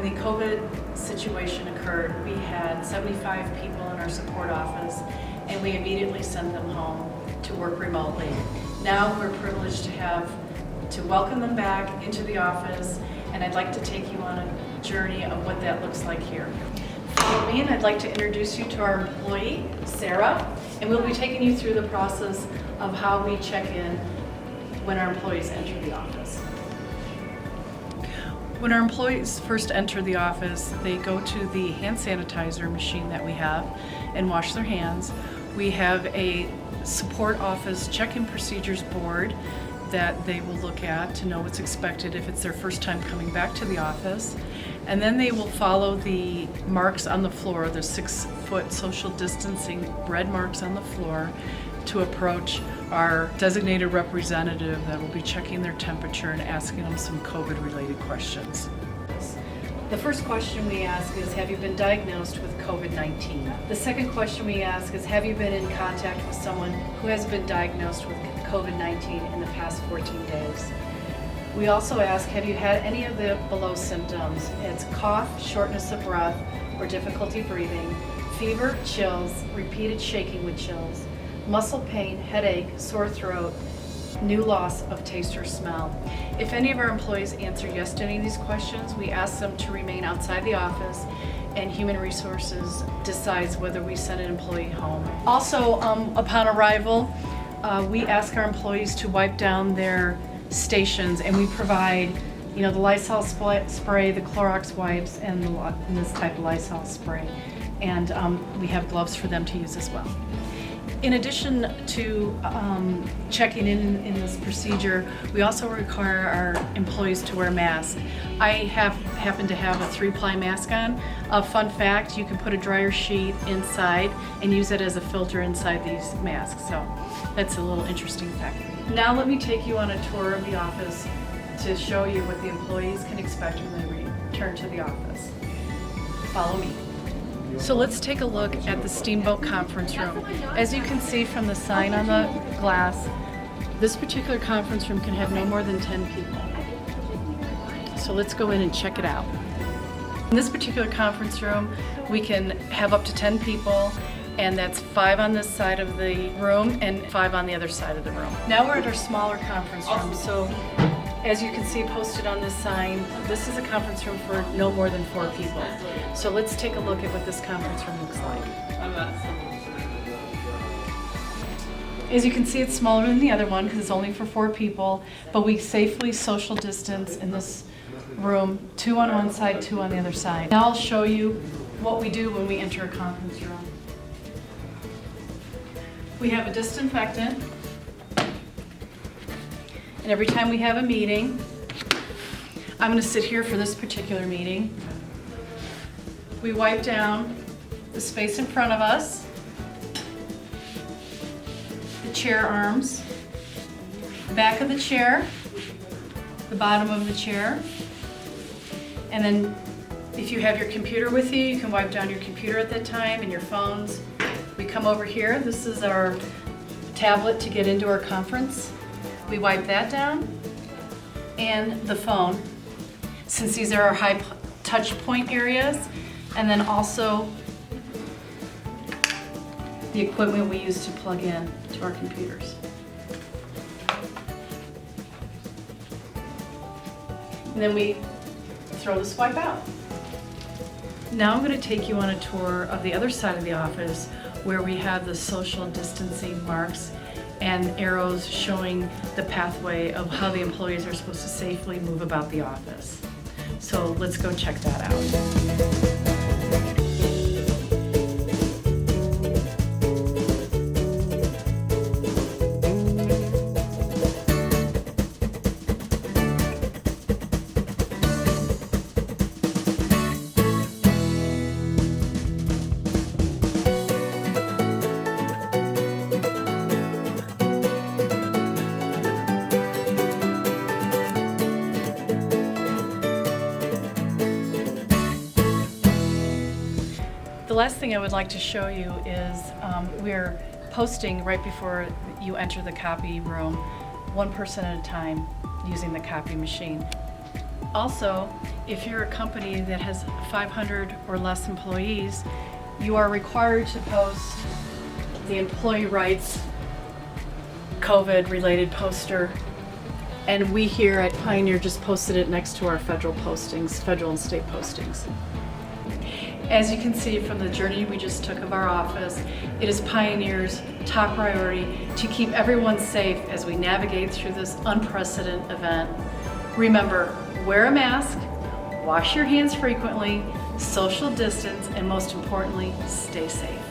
when the COVID situation occurred, we had 75 people in our support office, and we immediately sent them home to work remotely. Now we're privileged to welcome them back into the office, and I'd like to take you on a journey of what that looks like here. Follow me, and I'd like to introduce you to our employee, Sarah, and we'll be taking you through the process of how we check in when our employees enter the office. When our employees first enter the office, they go to the hand sanitizer machine that we have and wash their hands. We have a support office check-in procedures board that they will look at to know what's expected if it's their first time coming back to the office. And then they will follow the marks on the floor, the 6-foot social distancing red marks on the floor, to approach our designated representative that will be checking their temperature and asking them some COVID-related questions. The first question we ask is, have you been diagnosed with COVID-19? The second question we ask is, have you been in contact with someone who has been diagnosed with COVID-19 in the past 14 days? We also ask, have you had any of the below symptoms? It's cough, shortness of breath, or difficulty breathing, fever, chills, repeated shaking with chills, muscle pain, headache, sore throat, new loss of taste or smell. If any of our employees answer yes to any of these questions, we ask them to remain outside the office, and Human Resources decides whether we send an employee home. Also, upon arrival, we ask our employees to wipe down their stations, and we provide, the Lysol spray, the Clorox wipes, and this type of Lysol spray. And we have gloves for them to use as well. In addition to checking in this procedure, we also require our employees to wear masks. I happen to have a 3-ply mask on. A fun fact, you can put a dryer sheet inside and use it as a filter inside these masks. So that's a little interesting fact. Now let me take you on a tour of the office to show you what the employees can expect when they return to the office. Follow me. So let's take a look at the Steamboat Conference Room. As you can see from the sign on the glass, this particular conference room can have no more than 10 people. So let's go in and check it out. In this particular conference room, we can have up to 10 people, and that's 5 on this side of the room and 5 on the other side of the room. Now we're at our smaller conference room. So as you can see posted on this sign, this is a conference room for no more than 4 people. So let's take a look at what this conference room looks like. As you can see, it's smaller than the other one because it's only for 4 people, but we safely social distance in this room, 2 on one side, 2 on the other side. Now I'll show you what we do when we enter a conference room. We have a disinfectant. And every time we have a meeting, I'm going to sit here for this particular meeting. We wipe down the space in front of us, the chair arms, the back of the chair, the bottom of the chair, and then if you have your computer with you, you can wipe down your computer at that time and your phones. We come over here. This is our tablet to get into our conference. We wipe that down, and the phone, since these are our high touch point areas, and then also the equipment we use to plug in to our computers. And then we throw the swipe out. Now I'm going to take you on a tour of the other side of the office where we have the social distancing marks and arrows showing the pathway of how the employees are supposed to safely move about the office. So let's go check that out. The last thing I would like to show you is we're posting right before you enter the copy room, 1 person at a time using the copy machine. Also, if you're a company that has 500 or less employees, you are required to post the employee rights COVID-related poster. And we here at Pioneer just posted it next to our federal postings, federal and state postings. As you can see from the journey we just took of our office, it is Pioneer's top priority to keep everyone safe as we navigate through this unprecedented event. Remember, wear a mask, wash your hands frequently, social distance, and most importantly, stay safe.